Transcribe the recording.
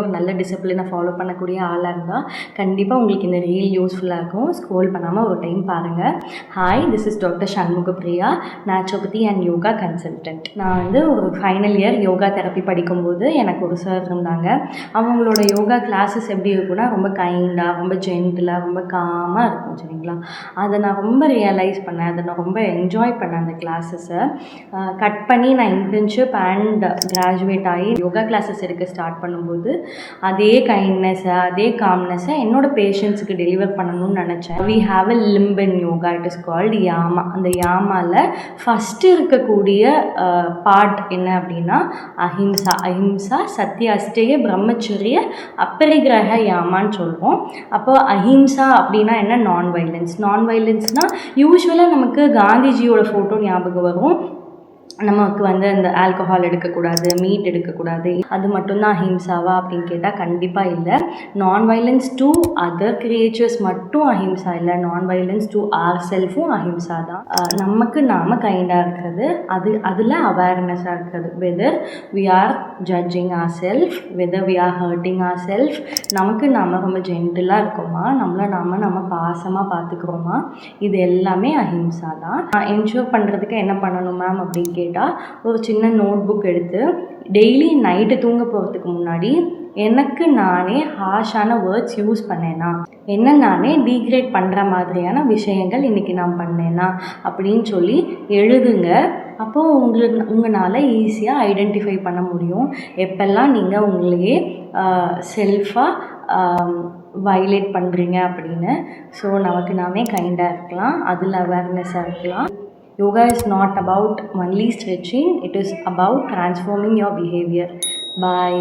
ஒரு நல்ல டிசிப்ளினை ஃபாலோ பண்ணக்கூடிய ஆளாக இருந்தால் கண்டிப்பாக உங்களுக்கு இந்த ரீல் யூஸ்ஃபுல்லாக இருக்கும். ஸ்க்ரோல் பண்ணாமல் ஒரு டைம் பாருங்கள். Hi, this is doctor Shanmugapriya, naturopathy and yoga consultant. நான் வந்து ஒரு ஃபைனல் இயர் யோகா தெரப்பி படிக்கும்போது எனக்கு ஒரு சார் இருந்தாங்க. அவங்களோட யோகா கிளாஸஸ் எப்படி இருக்குன்னா ரொம்ப கைண்டாக, ரொம்ப ஜென்டிலாக, ரொம்ப காமாக இருக்கும். சரிங்களா? அதை நான் ரொம்ப ரியலைஸ் பண்ணேன். அதை நான் ரொம்ப என்ஜாய் பண்ணேன் அந்த கிளாஸஸை. கட் பண்ணி நான் இன்டர்ன்ஷிப் அண்ட் கிராஜுவேட் ஆகி யோகா கிளாஸஸ் எடுக்க ஸ்டார்ட் பண்ணும்போது அதே கைண்ட்னஸை, அதே காம்னஸை என்னோடய பேஷண்ட்ஸுக்கு டெலிவர் பண்ணணும்னு நினச்சேன். We have a limb in yoga, it is called yama. அந்த யாமாவில் ஃபஸ்ட்டு இருக்கக்கூடிய பார்ட் என்ன அப்படின்னா அஹிம்சா. அஹிம்சா சத்திய அஸ்டேய பிரம்மச்சரிய அப்பரிகிரக யாமான்னு சொல்கிறோம். அப்போ அஹிம்சா அப்படின்னா என்ன? நான் வைலன்ஸ். நான் வைலன்ஸ்னால் யூஸ்வலாக நமக்கு காந்திஜியோட ஃபோட்டோ ஞாபகம் வரும். நமக்கு வந்து அந்த ஆல்கஹால் எடுக்கக்கூடாது, மீட் எடுக்கக்கூடாது, அது மட்டும்தான் அஹிம்சாவா அப்படின்னு கேட்டால் கண்டிப்பாக இல்லை. Nonviolence to other creatures மட்டும் அஹிம்சா இல்லை. நான் வைலன்ஸ் டு ஆர் செல்ஃபும் அஹிம்சா தான். நமக்கு நாம் கைண்டாக இருக்கிறது, அதில் அவேர்னஸாக இருக்கிறது. Whether we are judging our self, whether we are hurting our self, நமக்கு நாம் ரொம்ப ஜென்டிலாக இருக்கோமா, நம்ம பாசமாக பார்த்துக்கிறோமா, இது எல்லாமே அஹிம்சா தான். என்ஷூர் பண்ணுறதுக்கு என்ன பண்ணணும் மேம் அப்படின்னு கேட்டால், ஒரு சின்ன நோட் புக் எடுத்து டெய்லி நைட்டு தூங்க போகிறதுக்கு முன்னாடி எனக்கு நானே ஹார்ஷான வேர்ட்ஸ் யூஸ் பண்ணேனா, என்ன நானே டீக்ரேட் பண்ணுற மாதிரியான விஷயங்கள் இன்றைக்கி நான் பண்ணேனா அப்படின்னு சொல்லி எழுதுங்க. அப்போது உங்களால் ஈஸியாக ஐடென்டிஃபை பண்ண முடியும் எப்பெல்லாம் நீங்கள் உங்களையே செல்ஃபாக வயலேட் பண்ணுறீங்க அப்படின்னு. ஸோ நமக்கு நாமே கைண்டாக இருக்கலாம், அதில் அவேர்னஸாக இருக்கலாம். Yoga is not about only stretching, it is about transforming your behavior. Bye.